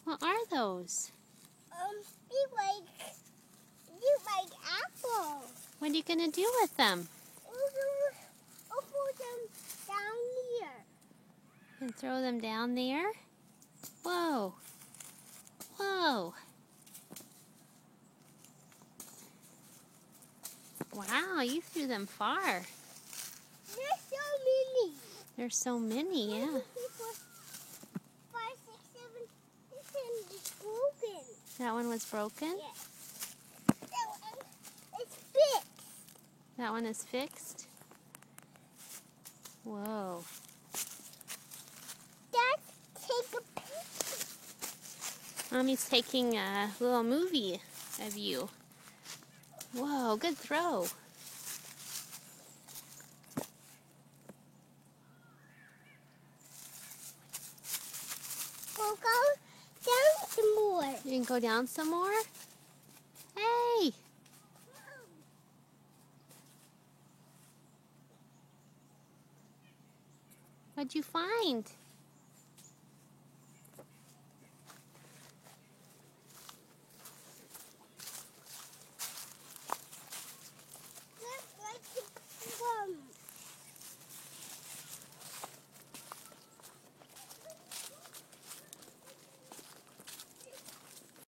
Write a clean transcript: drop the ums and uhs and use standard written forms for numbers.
What are those? You like apple. What are you going to do with them? I'll put them down here. And throw them down there? Whoa. Whoa. Wow, you threw them far. There's so many. There's so many, yeah. 1, 2, 3, 4, 5, 6, 7. This one is broken. That one was broken? Yes. That one is fixed. That one is fixed? Whoa. Dad, take a picture. Mommy's taking a little movie of you. Whoa, good throw. We'll go down some more. You can go down some more? Hey! What'd you find?